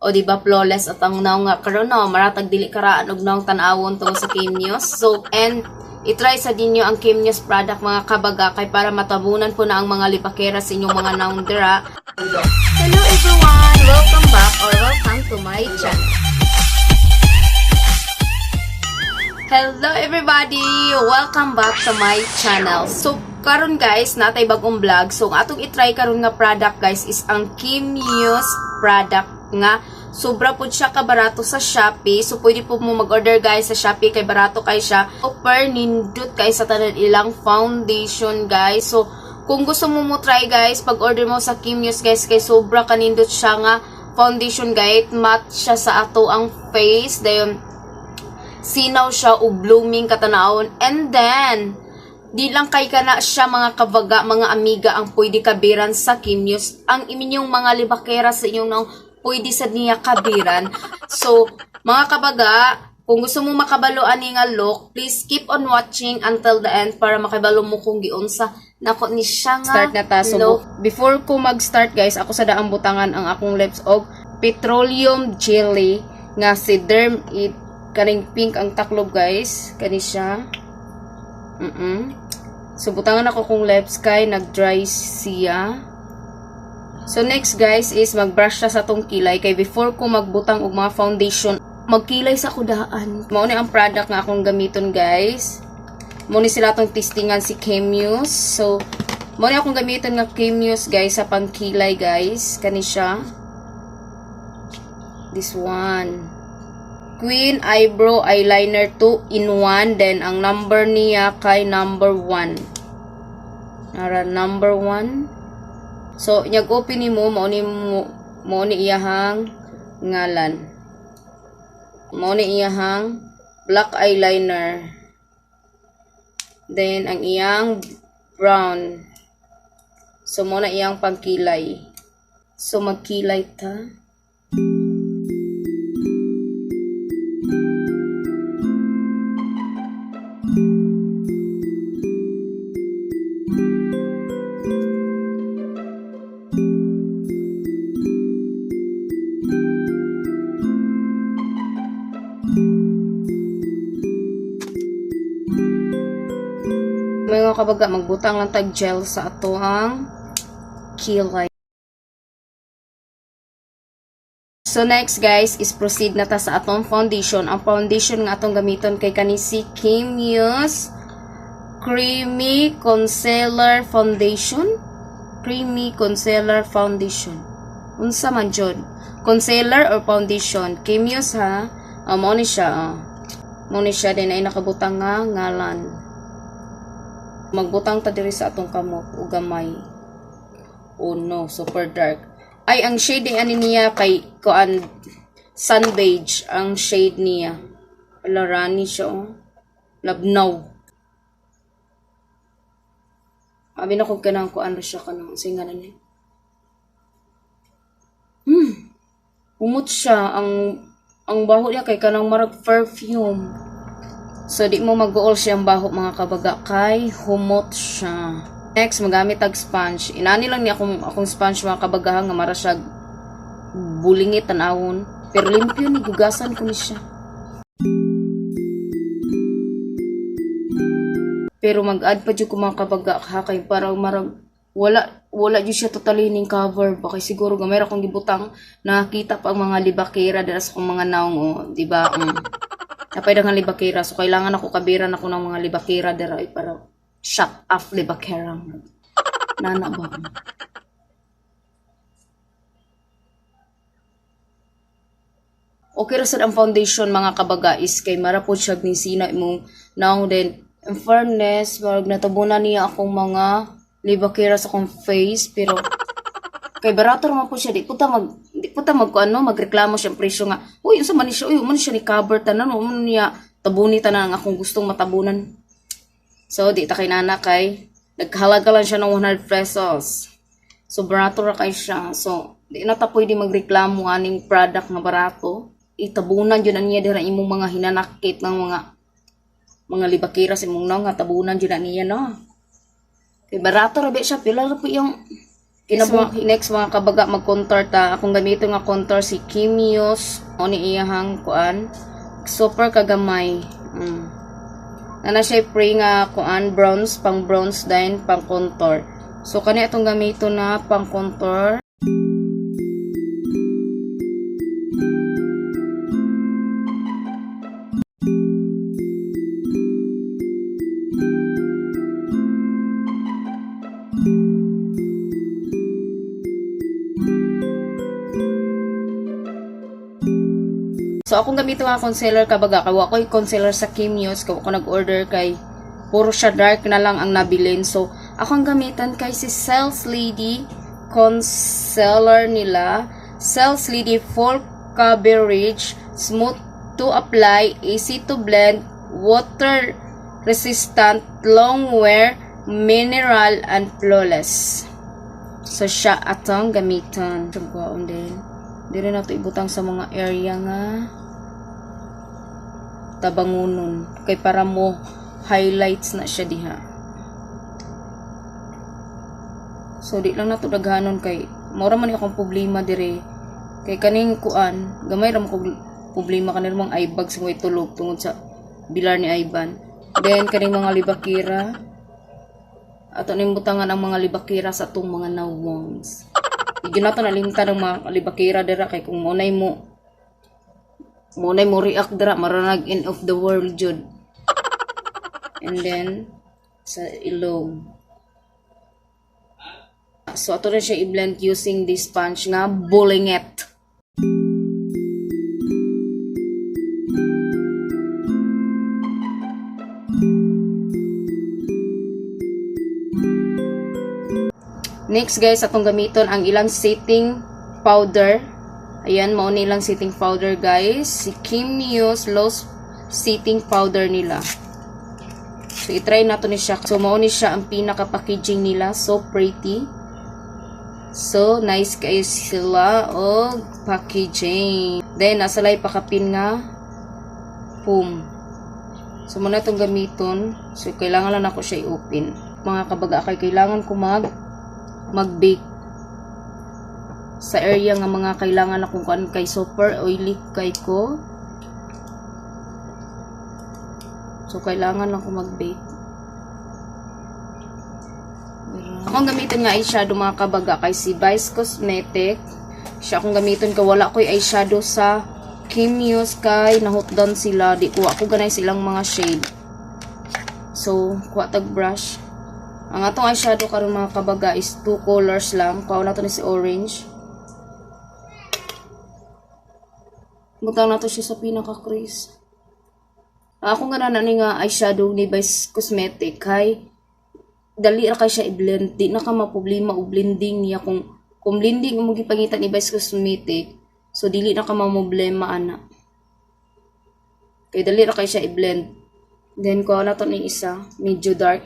O di ba flawless at ang naong nga karon no, maratag dili karaan og naong tan-awon tungod sa Kimyos. So and i-try sa dinyo ang Kimyos product mga kabaga kay para matabunan po na ang mga lipakera sa inyong mga naong dira. Hello everyone! Welcome back or welcome to my channel. Hello everybody! Welcome back to my channel. So karon guys, natay bagong vlog. So ang atong i-try karon nga product guys is ang Kimyos product nga sobra po siya kabarato sa Shopee. So pwede po mo mag-order guys sa Shopee kay barato kay siya. Super nindot kay sa tanan ilang foundation guys. So kung gusto mo try guys, pag-order mo sa Kimyos guys kay sobra kanindot siya nga foundation guys. Matte siya sa ato ang face. Dayon sinaw siya o blooming katanawon. And then di lang kay kana siya mga kabaga, mga amiga ang pwede kabiran sa Kimyos. Ang iminyong mga libakera sa inyong naong pwede sa niya kabiran. So, mga kabaga, kung gusto mo makabaloan ni nga look, please keep on watching until the end para makabalo mo kung giunsa nako ni siya nga Start na ta. So, look. before ko mag-start guys, ako sa daang butangan ang akong lips og petroleum jelly nga si Derm It. Kaning pink ang taklob guys. Kani siya. So, butangan ako kong lips kay nag-dry siya. So, next guys is mag-brush siya sa tong kilay. Kay before ko magbutang og mga foundation, magkilay sa kudaan. Mao ni ang product nga akong gamiton guys. Mao ni sila tong testingan si Kimyos. So, mao ni akong gamiton nga Kimyos guys sa pangkilay guys. Kani siya. This one. Queen Eyebrow Eyeliner 2 in 1. Then, ang number niya kay number 1. Nara, number 1. So, nyag-open ni mo, mao ni iyahang ngalan. Mao ni iyahang black eyeliner. Then, ang iyang brown. So, mao na iyang pangkilay. So, magkilay ta. Mga kabaga, magbutang lang tag gel sa ato ang kilay. So next guys is proceed na ta sa atong foundation. Ang foundation nga atong gamiton kay kani si Kimyos Creamy Concealer Foundation. Creamy Concealer Foundation. Unsa man jud? Concealer or foundation? Kimyos ha. Mao ni siya. Mao ni siya din ay nakabutang nga ngalan. Magbutang ta diri sa atong kamot o gamay. Oh no, super dark. Ay, ang shade ani niya kay kuan sun beige ang shade niya. Alarani siya oh. Labnaw. Abi na kung kanang kuan siya kanang singanan niya. Umot siya ang baho niya kay kanang marag perfume. So, di mo mag-goal siyang baho mga kabaga kay humot siya. Next, magamit tag sponge. Inani lang niya akong sponge mga kabaga nga mara siya bulingit tanawon. Pero limpyo ni gugasan ko ni siya. Pero mag-add pa dyan ko mga kabaga ha kay parang marag wala dyan siya totally ning cover. Baka siguro gamay akong gibutang nakita pa ang mga libakera dala sa kong mga naong oh, diba? Napay daghang libakera. So, kailangan ako kabiran ako ng mga libakera dera para shut off libakera. Nana ba? Okay ra sad ang foundation mga kabaga is kay mara po siya ni sina imong now then in fairness wag natabunan niya akong mga libakera sa akong face pero kay barato naman po siya di puta magreklamo siya presyo nga uy unsa man siya ni cover tanan mo niya tabuni tanan ang akong gustong matabunan. So di ta kay nana kay naghalaga lang siya ng 100 pesos. So barato ra kay siya. So di na ta pwede magreklamo aning product nga barato. Itabunan jud niya dira imong mga hinanakit ng mga libakera sa imong nang nga tabunan jud niya no. Kay barato ra ba siya pila ra po yung Next mga kabaga mag-contour ta. Akong gamiton nga contour si Kimios o ni iyahang kuan. Super kagamay. Na siya pre nga kuan bronze, pang bronze din pang contour. So kani atong gamiton na pang contour. So, akong gamito nga concealer kabaga. Kawa ko yung concealer sa Kimios. Kawa ko nag-order kay puro siya dark na lang ang nabilin. So, akong gamitan kay si Sales Lady concealer nila. Sales Lady full coverage, smooth to apply, easy to blend, water resistant, long wear, mineral, and flawless. So, siya atong gamitan. Siyang din. Di rin nato ibutang sa mga area nga tabangunon. Kay para mo highlights na siya diha. So, di lang nato daghanon kay mura man akong problema dire. Kay kaning kuan, gamay ra mo kog problema kanil mong eye bags mo itulog tungod sa bilar ni Ivan. Then, kaning mga libakira. Ato nimbutangan ang mga libakira sa atong mga nawongs. Hindi na ito nalimta ng mga libakira dira kay kung munay mo react dira maranag end of the world jud. And then sa ilong. So ato na siya i-blend using this sponge nga Bullinget. Next guys, atong gamiton ang ilang setting powder. Ayan, mao ni ilang setting powder guys. Si Kimios Loose setting powder nila. So, itry nato ni siya. So, mao ni siya ang pinaka-packaging nila. So, pretty. So, nice guys sila. O, packaging. Then, nasalay pakapin nga foam. So, muna itong gamiton. So, kailangan lang ako siya i-open. Mga kabaga, kailangan ko mag-bake sa area nga mga kailangan akong kuan kay super oily kay ko. So, kailangan ako mag-bake. Akong gamitin nga eyeshadow mga kabaga kay si Vice Cosmetic. Siya akong gamitin ka wala ko'y eyeshadow sa Kimios kay nahutdan sila. Di ko ako ganay silang mga shade. So, kuha tag brush. Ang atong eyeshadow karon mga kabaga is 2 colors lang. Kuha na to ni si orange. Butang na to siya sa pinaka-crease. Akong gana ni nga eyeshadow ni Vice Cosmetic kay dali ra kay siya i-blend. Di na ka maproblema o blending niya kung blending mo gipangitan ni Vice Cosmetic. So dili na ka mamoblema ana. Kay dali ra kay siya i-blend. Then kuha na to ni isa, medyo dark.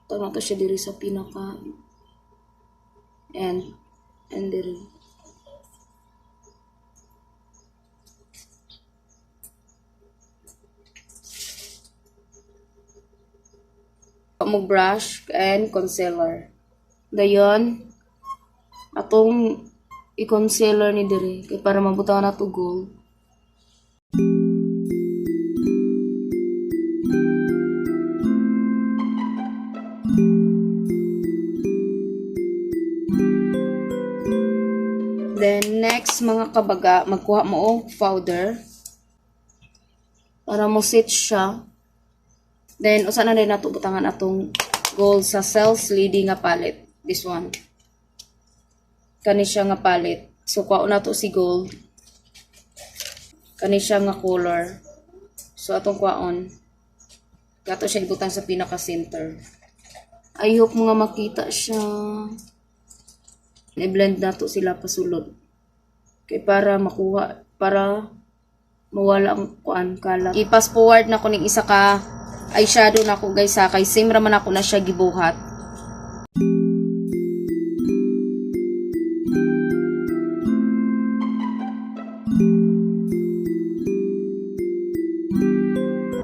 Tama to siya diri sa pinaka and diri. Mo brush and concealer. Dayon atong i-concealer ni diri kay para mabutaw na to gold. Then, next mga kabaga, magkuha mo og powder para mo set siya. Then, usa na rin nato butangan atong gold sa Sales Lady nga palette. This one. Kani siya nga palette. So, kuha na to si gold. Kani siya nga color. So, atong kuhaon. Gato siya ibutang sa pinaka-center. I hope mga makita siya. I-blend na to sila pasulod. Kay para makuha, para mawala ang kuan kalat. I-pass forward na ko ning isa ka eyeshadow na ko guys ha. Kay same raman ako na siya gibuhat.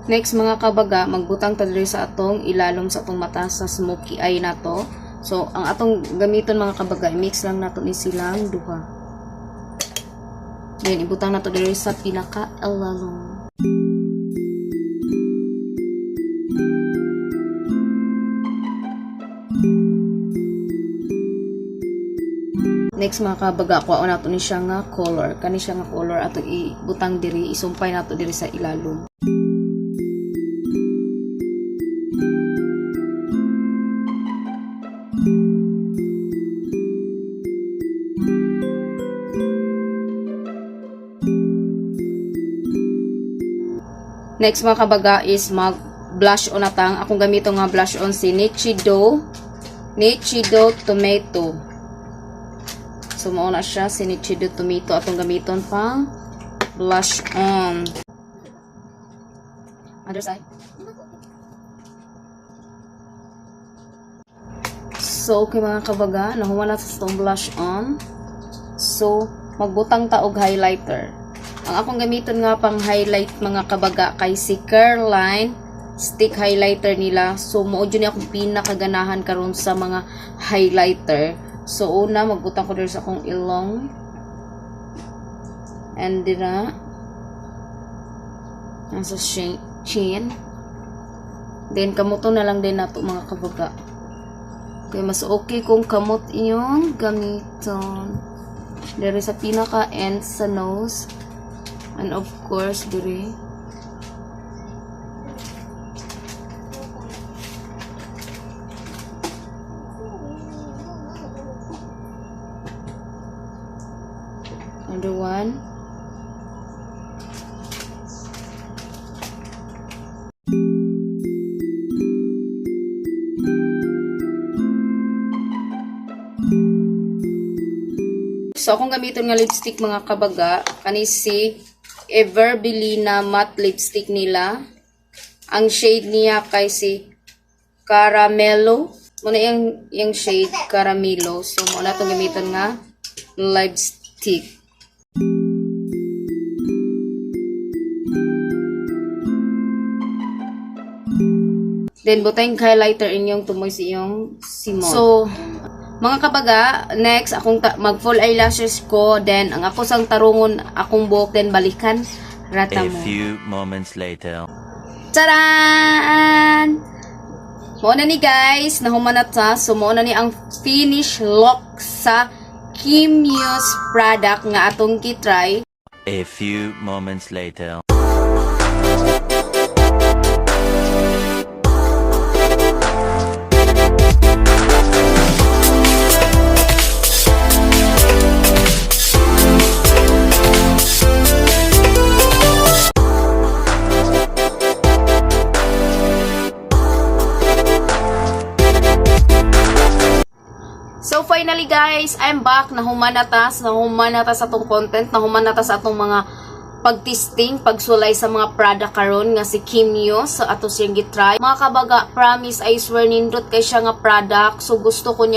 Next mga kabaga, magbutang ta diri sa atong ilalom sa atong mata sa smoky eye na to. So, ang atong gamiton mga kabagay, mix lang nato ni silang duha. Then, ibutang nato diri sa pinaka-alalong. Next mga kabaga, kuha nato ni siya nga color. Kani siya nga color ato ibutang diri, isumpay nato diri sa ilalom. Next mga kabaga is mag blush on natang. Akong gamito nga blush on si Nichido Tomato. So mao na siya si Nichido Tomato atong gamiton pang blush on. Other side. So okay mga kabaga, nahuman na sa itong blush on. So magbutang ta og highlighter. Ang akong gamiton nga pang highlight mga kabaga kay si Careline stick highlighter nila. So mao jud ni akong pinakaganahan karon sa mga highlighter. So una magbutang ko diri sa akong ilong. And dira nasa chin. Then kamuto na lang din nato mga kabaga. Kaya mas okay kung kamot inyong gamiton. Diri sa pinaka end sa nose. And of course, diri. Another one. So, akong gamiton nga lipstick mga kabaga, kani si Everbelina matte lipstick nila. Ang shade niya kay si Caramelo. Muna yung shade Caramelo. So, muna itong gamiton nga lipstick. Then, butang highlighter inyong tumoy sa iyong simol. So, mga kabaga, next, akong mag-full eyelashes ko. Then, ang ako sang tarungon, akong buhok. Then, balikan, rata mo. A few moments later. Charan! Mauna ni guys, nahuman na ta. So, mauna ni ang finish look sa Kim Muse product nga atong kitry. A few moments later. So finally guys, I'm back. Nahuman na ta sa atong content, nahuman na ta sa atong mga pagtesting, pagsulay sa mga product karon nga si Kim Muse sa ato siyang gitry. Mga kabaga, promise I swear nindot kay siya nga product. So gusto ko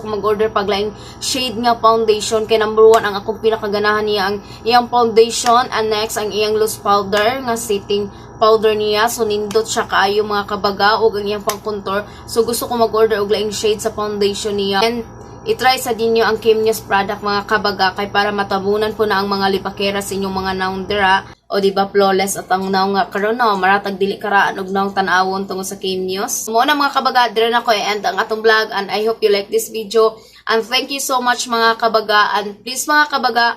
mag-order paglaing shade nga foundation kay number 1 ang akong pinakaganahan niya ang iyang foundation, and next ang iyang loose powder nga setting powder niya. So nindot siya kaayo mga kabaga ug ang iyang pang contour. So gusto ko mag-order og laing shade sa foundation niya. And i-try sa dinyo ang Kim Muse product mga kabaga kay para matabunan po na ang mga lipakera sa inyong mga naong dira. O diba flawless at ang naong nga karon no, maratag dili karaan og naong tan-awon tungod sa Kim Muse. Mo na mga kabaga, dire na ko i-end ang atong vlog, and I hope you like this video. And thank you so much mga kabaga, and please mga kabaga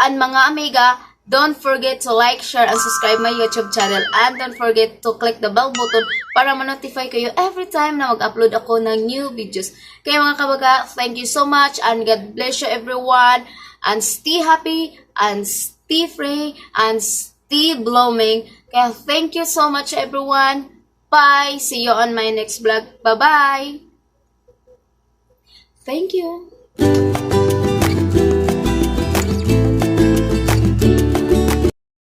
and mga amiga, don't forget to like, share, and subscribe my YouTube channel. And don't forget to click the bell button para ma-notify kayo every time na mag-upload ako ng new videos. Kaya mga kabaga, thank you so much, and God bless you everyone. And stay happy, and stay free, and stay blooming. Kaya thank you so much everyone. Bye! See you on my next vlog. Bye-bye! Thank you!